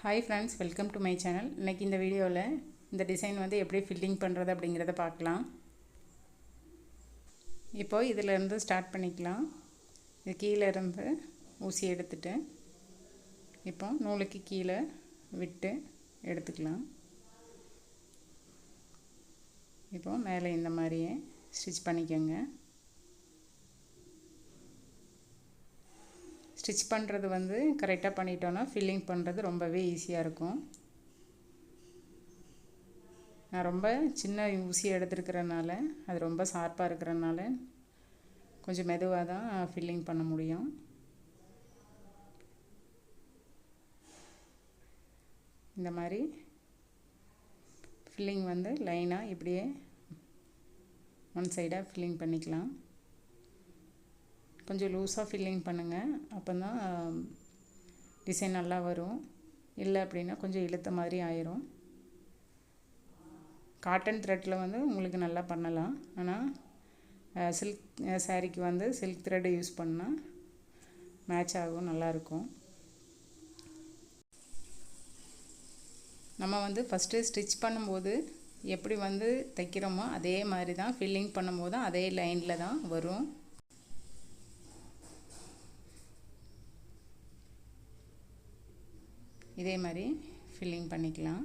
Hi friends, welcome to my channel. இன்றைக்கி இந்த வீடியோவில் இந்த டிசைன் வந்து எப்படி ஃபில்லிங் பண்ணுறது அப்படிங்கிறத பார்க்கலாம். இப்போது இதிலேருந்து ஸ்டார்ட் பண்ணிக்கலாம். இது கீழே இருந்து ஊசி எடுத்துட்டு இப்போ நூலுக்கு கீழே விட்டு எடுத்துக்கலாம். இப்போது மேலே இந்த மாதிரியே ஸ்டிச் பண்ணிக்கோங்க. ஸ்டிச் பண்ணுறது வந்து கரெக்டாக பண்ணிட்டோன்னா ஃபில்லிங் பண்ணுறது ரொம்பவே ஈஸியாக இருக்கும். நான் ரொம்ப சின்ன ஊசி எடுத்துருக்கிறனால அது ரொம்ப ஷார்ப்பாக இருக்கிறனால கொஞ்சம் மெதுவாக தான் ஃபில்லிங் பண்ண முடியும். இந்த மாதிரி ஃபில்லிங் வந்து லைனாக இப்படியே ஒன் சைடாக ஃபில்லிங் பண்ணிக்கலாம். கொஞ்சம் லூஸாக ஃபில்லிங் பண்ணுங்கள், அப்போ தான் டிசைன் நல்லா வரும். இல்லை அப்படின்னா கொஞ்சம் இழுத்த மாதிரி ஆயிரும். காட்டன் த்ரெட்டில் வந்து உங்களுக்கு நல்லா பண்ணலாம். ஆனால் சில்க் சாரீக்கு வந்து சில்க் த்ரெட்டு யூஸ் பண்ணால் மேட்ச் ஆகும், நல்லாயிருக்கும். நம்ம வந்து ஃபஸ்ட்டு ஸ்டிச் பண்ணும்போது எப்படி வந்து தைக்கிறோமோ அதே மாதிரி தான் ஃபில்லிங் பண்ணும்போது அதே லைனில் தான் வரும். இதே மாதிரி ஃபில்லிங் பண்ணிக்கலாம்.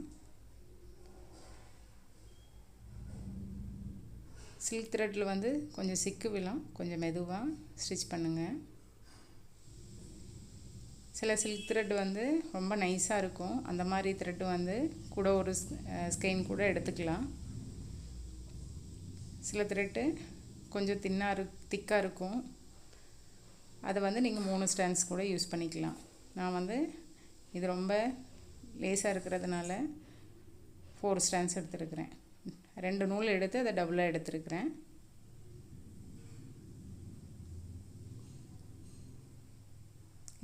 சில்க் த்ரெட்டில் வந்து கொஞ்சம் சிக்கு விழும், கொஞ்சம் மெதுவாக ஸ்டிச் பண்ணுங்கள். சில சில்க் த்ரெட் வந்து ரொம்ப நைஸாக இருக்கும், அந்த மாதிரி த்ரெட்டு வந்து கூட ஒரு ஸ்கெயின் கூட எடுத்துக்கலாம். சில த்ரெட்டு கொஞ்சம் திக்காக இருக்கும், அதை வந்து நீங்கள் 3 ஸ்டாண்ட்ஸ் கூட யூஸ் பண்ணிக்கலாம். நான் வந்து இது ரொம்ப லேஸாக இருக்கிறதுனால 4 ஸ்டாண்ட்ஸ் எடுத்துருக்கிறேன். 2 நூல் எடுத்து அதை டபுளாக எடுத்துருக்கிறேன்.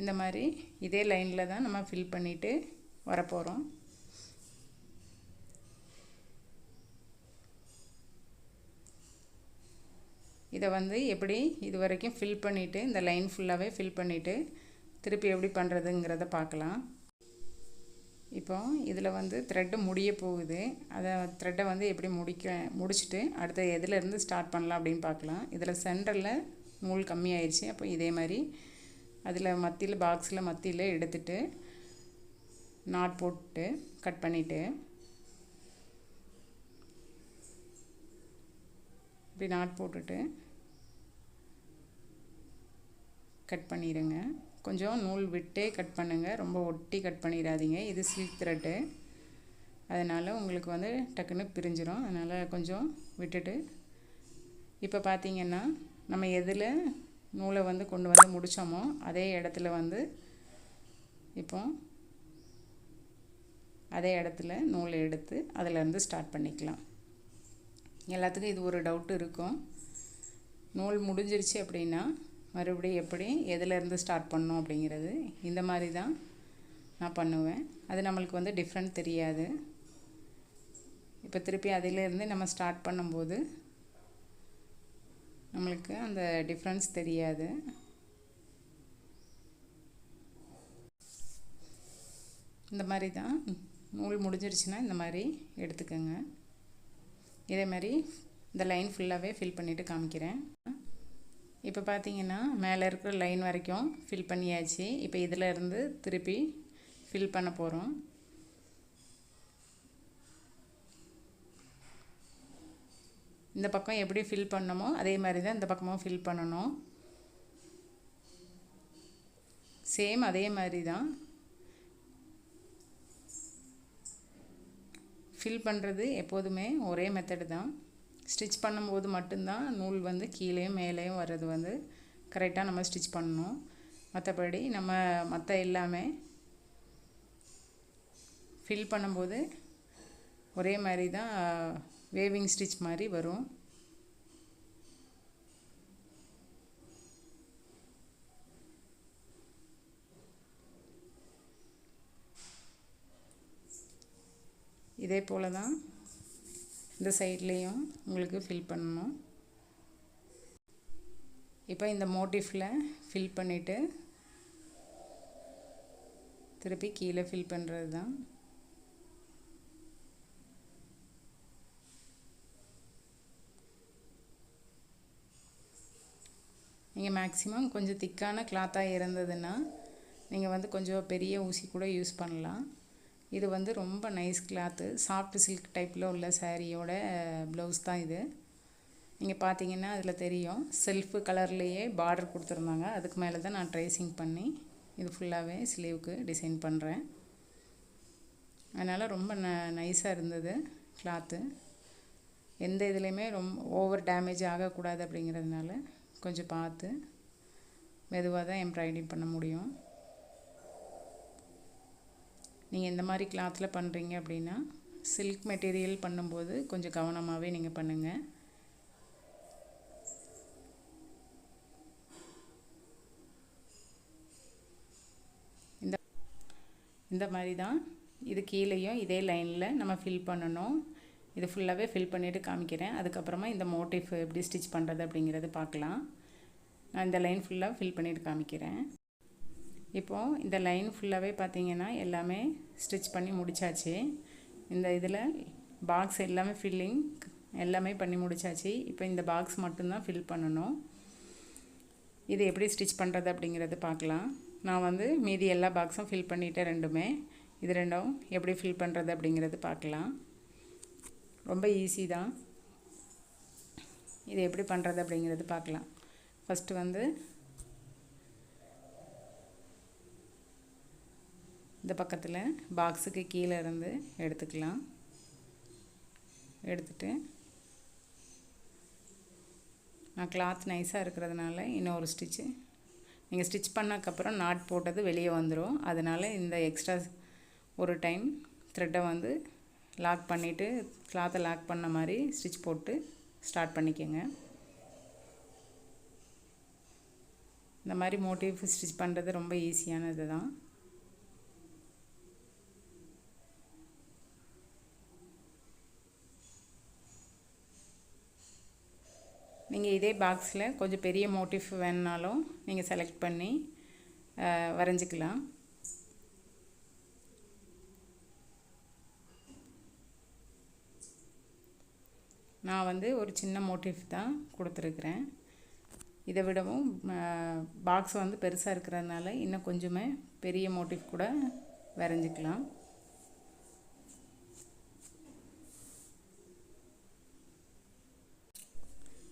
இந்த மாதிரி இதே லைனில் தான் நம்ம ஃபில் பண்ணிவிட்டு வரப்போகிறோம். இதை வந்து எப்படி இது வரைக்கும் ஃபில் பண்ணிவிட்டு இந்த லைன் ஃபுல்லாகவே ஃபில் பண்ணிவிட்டு திருப்பி எப்படி பண்ணுறதுங்கிறத பார்க்கலாம். இப்போ இதில் வந்து த்ரெட்டு முடிய போகுது. அதை த்ரெட்டை வந்து எப்படி முடிச்சுட்டு அடுத்த எதுலேருந்து ஸ்டார்ட் பண்ணலாம் அப்படின்னு பார்க்கலாம். இதில் சென்டரில் நூல் கம்மியாயிடுச்சு. அப்போ இதே மாதிரி அதில் மத்தியில் பாக்ஸில் மத்தியில் எடுத்துட்டு நாட் போட்டு கட் பண்ணிவிட்டு இப்படி நாட் போட்டுட்டு கட் பண்ணிடுங்க. கொஞ்சம் நூல் விட்டே கட் பண்ணுங்கள், ரொம்ப ஒட்டி கட் பண்ணிடாதீங்க. இது சில்க் த்ரெட்டு, அதனால் உங்களுக்கு வந்து டக்குன்னு பிரிஞ்சிடும். அதனால் கொஞ்சம் விட்டுட்டு இப்போ பார்த்திங்கன்னா நம்ம எதில் நூலை வந்து கொண்டு வந்து முடித்தோமோ அதே இடத்துல வந்து இப்போ அதே இடத்துல நூலை எடுத்து அதிலேருந்து ஸ்டார்ட் பண்ணிக்கலாம். எல்லாத்துக்கும் இது ஒரு டவுட் இருக்கும், நூல் முடிஞ்சிருச்சு அப்படின்னா மறுபடியும் எப்படி எதுலேருந்து ஸ்டார்ட் பண்ணணும் அப்படிங்கிறது. இந்த மாதிரி தான் நான் பண்ணுவேன். அது நம்மளுக்கு வந்து டிஃப்ரெண்ட் தெரியாது. இப்போ திருப்பி அதிலேருந்து நம்ம ஸ்டார்ட் பண்ணும்போது நம்மளுக்கு அந்த டிஃப்ரென்ஸ் தெரியாது. இந்த மாதிரி தான் நூல் முடிஞ்சிருச்சுன்னா இந்த மாதிரி எடுத்துக்கோங்க. இதே மாதிரி இந்த லைன் ஃபுல்லாகவே ஃபில் பண்ணிவிட்டு காமிக்கிறேன். இப்போ பார்த்தீங்கன்னா மேலே இருக்கிற லைன் வரைக்கும் ஃபில் பண்ணியாச்சு. இப்போ இதில் இருந்து திருப்பி ஃபில் பண்ண போகிறோம். இந்த பக்கம் எப்படி ஃபில் பண்ணமோ அதே மாதிரி தான் இந்த பக்கமும் ஃபில் பண்ணணும். சேம் அதே மாதிரி தான் ஃபில் பண்ணுறது. எப்போதுமே ஒரே மெத்தடு தான். ஸ்டிச் பண்ணும்போது மட்டும்தான் நூல் வந்து கீழேயும் மேலேயும் வர்றது வந்து கரெக்டாக நம்ம ஸ்டிச் பண்ணணும். மற்றபடி நம்ம மற்ற எல்லாமே ஃபில் பண்ணும்போது ஒரே மாதிரி தான் வேவிங் ஸ்டிச் மாதிரி வரும். இதே போல் தான் இந்த சைட்லேயும் உங்களுக்கு ஃபில் பண்ணணும். இப்போ இந்த மோட்டிஃபில் ஃபில் பண்ணிவிட்டு திருப்பி கீழே ஃபில் பண்ணுறது தான். நீங்கள் மேக்ஸிமம் கொஞ்சம் திக்கான கிளாத்தாக இருந்ததுன்னா நீங்கள் வந்து கொஞ்சம் பெரிய ஊசி கூட யூஸ் பண்ணலாம். இது வந்து ரொம்ப நைஸ் கிளாத்து, சாஃப்ட் சில்க் டைப்பில் உள்ள சாரியோட ப்ளவுஸ் தான் இது. நீங்கள் பார்த்தீங்கன்னா அதில் தெரியும், செல்ஃபு கலர்லேயே பார்டர் கொடுத்துருந்தாங்க. அதுக்கு மேலே தான் நான் ட்ரேசிங் பண்ணி இது ஃபுல்லாகவே ஸ்லீவுக்கு டிசைன் பண்ணுறேன். அதனால் ரொம்ப நைஸாக இருந்தது கிளாத்து. எந்த இதுலேயுமே ரொம்ப ஓவர் டேமேஜ் ஆகக்கூடாது அப்படிங்கிறதுனால கொஞ்சம் பார்த்து மெதுவாக தான் எம்ப்ராய்டரி பண்ண முடியும். நீங்கள் இந்த மாதிரி கிளாத்தில் பண்ணுறீங்க அப்படின்னா சில்க் மெட்டீரியல் பண்ணும்போது கொஞ்சம் கவனமாகவே நீங்கள் பண்ணுங்கள். இந்த மாதிரி தான் இது கீழேயும் இதே லைனில் நம்ம ஃபில் பண்ணணும். இது ஃபுல்லாகவே ஃபில் பண்ணிவிட்டு காமிக்கிறேன். அதுக்கப்புறமா இந்த மோட்டிஃப் எப்படி ஸ்டிச் பண்ணுறது அப்படிங்கிறது பார்க்கலாம். நான் இந்த லைன் ஃபுல்லாக ஃபில் பண்ணிவிட்டு காமிக்கிறேன். இப்போது இந்த லைன் ஃபுல்லாகவே பார்த்தீங்கன்னா எல்லாமே ஸ்டிச் பண்ணி முடித்தாச்சு. இந்த இதில் பாக்ஸ் எல்லாமே ஃபில்லிங் எல்லாமே பண்ணி முடித்தாச்சு. இப்போ இந்த பாக்ஸ் மட்டும்தான் ஃபில் பண்ணணும். இது எப்படி ஸ்டிச் பண்ணுறது அப்படிங்கிறது பார்க்கலாம். நான் வந்து மீதி எல்லா பாக்ஸும் ஃபில் பண்ணிவிட்டேன் ரெண்டுமே. இது ரெண்டும் எப்படி ஃபில் பண்ணுறது அப்படிங்கிறது பார்க்கலாம். ரொம்ப ஈஸி தான். இது எப்படி பண்ணுறது அப்படிங்கிறது பார்க்கலாம். ஃபஸ்ட்டு வந்து இந்த பக்கத்தில் பாக்ஸுக்கு கீழே இருந்து எடுத்துக்கலாம். எடுத்துட்டு நான் கிளாத் நைஸாக இருக்கிறதுனால இன்னொரு ஸ்டிச்சு நீங்கள் ஸ்டிச் பண்ணக்கப்புறம் நாட் போட்டது வெளியே வந்துடும். அதனால் இந்த எக்ஸ்ட்ரா ஒரு டைம் த்ரெட்டை வந்து லாக் பண்ணிவிட்டு கிளாத்தை லாக் பண்ண மாதிரி ஸ்டிச் போட்டு ஸ்டார்ட் பண்ணிக்கோங்க. இந்த மாதிரி மோட்டிவ் ஸ்டிச் பண்ணுறது ரொம்ப ஈஸியானது தான். நீங்கள் இதே பாக்ஸில் கொஞ்சம் பெரிய மோட்டிவ் வேணுனாலும் நீங்கள் செலக்ட் பண்ணி வரைஞ்சிக்கலாம். நான் வந்து ஒரு சின்ன மோட்டிவ் தான் கொடுத்துருக்குறேன். இதை விடவும் பாக்ஸ் வந்து பெருசாக இருக்கிறதுனால இன்னும் கொஞ்சமே பெரிய மோட்டிவ் கூட வரைஞ்சிக்கலாம்.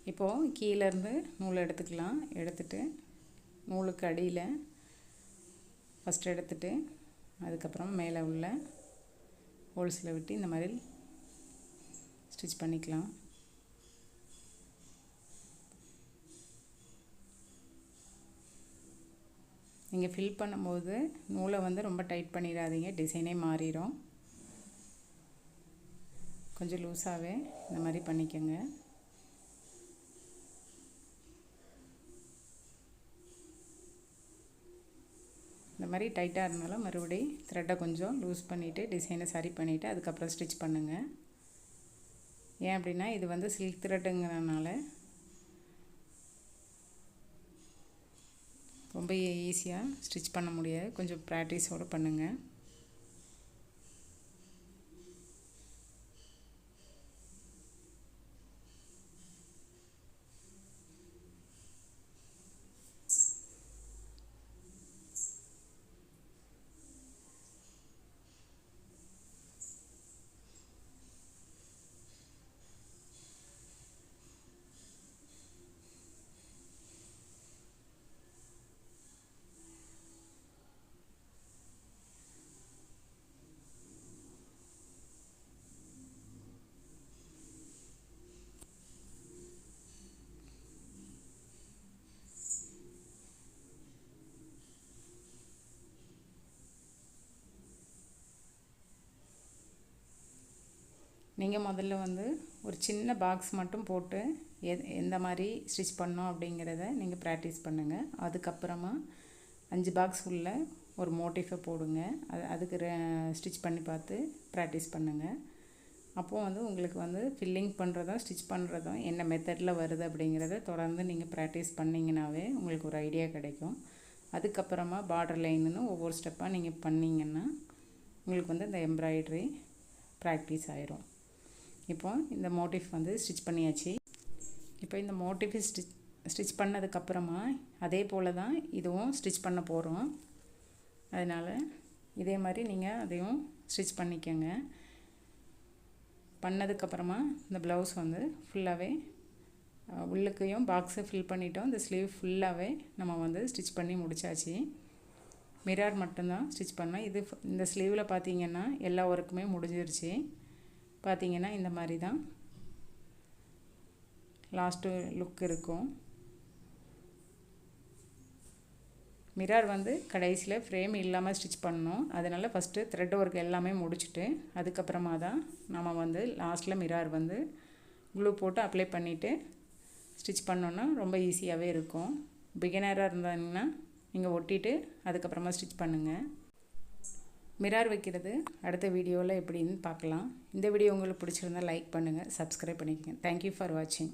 இப்போது கீழேருந்து நூல் எடுத்துக்கலாம். எடுத்துட்டு நூலுக்கு அடியில் ஃபஸ்ட்டு எடுத்துட்டு அதுக்கப்புறம் மேலே உள்ள ஹோல்ஸில் விட்டு இந்த மாதிரி ஸ்டிச் பண்ணிக்கலாம். நீங்கள் ஃபில் பண்ணும்போது நூலை வந்து ரொம்ப டைட் பண்ணிடாதீங்க, டிசைனே மாறிடும். கொஞ்சம் லூஸாகவே இந்த மாதிரி பண்ணிக்கோங்க. இந்த மாதிரி டைட்டாக இருந்தாலும் மறுபடியும் த்ரெட்டை கொஞ்சம் லூஸ் பண்ணிவிட்டு டிசைனை சரி பண்ணிவிட்டு அதுக்கப்புறம் ஸ்டிச் பண்ணுங்கள். ஏன் அப்படின்னா இது வந்து சில்க் த்ரெட்டுங்கிறதுனால ரொம்ப ஈஸியாக ஸ்டிச் பண்ண முடியாது. கொஞ்சம் ப்ராக்டிஸோடு பண்ணுங்கள். நீங்கள் முதல்ல வந்து ஒரு சின்ன பாக்ஸ் மட்டும் போட்டு எந்த மாதிரி ஸ்டிச் பண்ணோம் அப்படிங்கிறத நீங்கள் ப்ராக்டிஸ் பண்ணுங்கள். அதுக்கப்புறமா 5 பாக்ஸ் உள்ள ஒரு மோட்டிஃபை போடுங்க. அதுக்கு ஸ்டிச் பண்ணி பார்த்து ப்ராக்டிஸ் பண்ணுங்கள். அப்போது வந்து உங்களுக்கு வந்து ஃபில்லிங் பண்ணுறதும் ஸ்டிச் பண்ணுறதும் என்ன மெத்தடில் வருது அப்படிங்கிறத தொடர்ந்து நீங்கள் ப்ராக்டிஸ் பண்ணிங்கனாவே உங்களுக்கு ஒரு ஐடியா கிடைக்கும். அதுக்கப்புறமா பார்டர் லைன்னு ஒவ்வொரு ஸ்டெப்பாக நீங்கள் பண்ணிங்கன்னா உங்களுக்கு வந்து இந்த எம்ப்ராய்டரி ப்ராக்டிஸ் ஆயிரும். இப்போ இந்த மோட்டிஃப் வந்து ஸ்டிச் பண்ணியாச்சு. இப்போ இந்த மோட்டிஃப் ஸ்டிச் பண்ணதுக்கப்புறமா அதே போல் தான் இதுவும் ஸ்டிச் பண்ண போகிறோம். அதனால் இதே மாதிரி நீங்கள் அதையும் ஸ்டிச் பண்ணிக்கோங்க. பண்ணதுக்கப்புறமா இந்த ப்ளவுஸ் வந்து ஃபுல்லாகவே உள்ளுக்கையும் பாக்ஸை ஃபில் பண்ணிட்டோம். இந்த ஸ்லீவ் ஃபுல்லாகவே நம்ம வந்து ஸ்டிச் பண்ணி முடித்தாச்சு. மிரர் மட்டும்தான் ஸ்டிச் பண்ணோம். இந்த ஸ்லீவில் பார்த்திங்கன்னா எல்லா ஒர்க்குமே முடிஞ்சிருச்சு. பார்த்திங்கன்னா இந்த மாதிரி தான் லாஸ்ட்டு லுக் இருக்கும். மிரர் வந்து கடைசியில் ஃப்ரேம் இல்லாமல் ஸ்டிச் பண்ணணும். அதனால் ஃபஸ்ட்டு த்ரெட் ஒர்க் எல்லாமே முடிச்சுட்டு அதுக்கப்புறமா தான் நம்ம வந்து லாஸ்ட்டில் மிரர் வந்து க்ளூ போட்டு அப்ளை பண்ணிவிட்டு ஸ்டிச் பண்ணோன்னா ரொம்ப ஈஸியாகவே இருக்கும். பிகினராக இருந்தாங்கன்னா நீங்கள் ஒட்டிட்டு அதுக்கப்புறமா ஸ்டிச் பண்ணுங்கள். மிரர் வைக்கிறது அடுத்த வீடியோவில் எப்படின்னு பார்க்கலாம். இந்த வீடியோ உங்களுக்கு பிடிச்சிருந்தால் லைக் பண்ணுங்கள், சப்ஸ்கிரைப் பண்ணிக்கோங்க. தேங்க்யூ ஃபார் வாட்சிங்.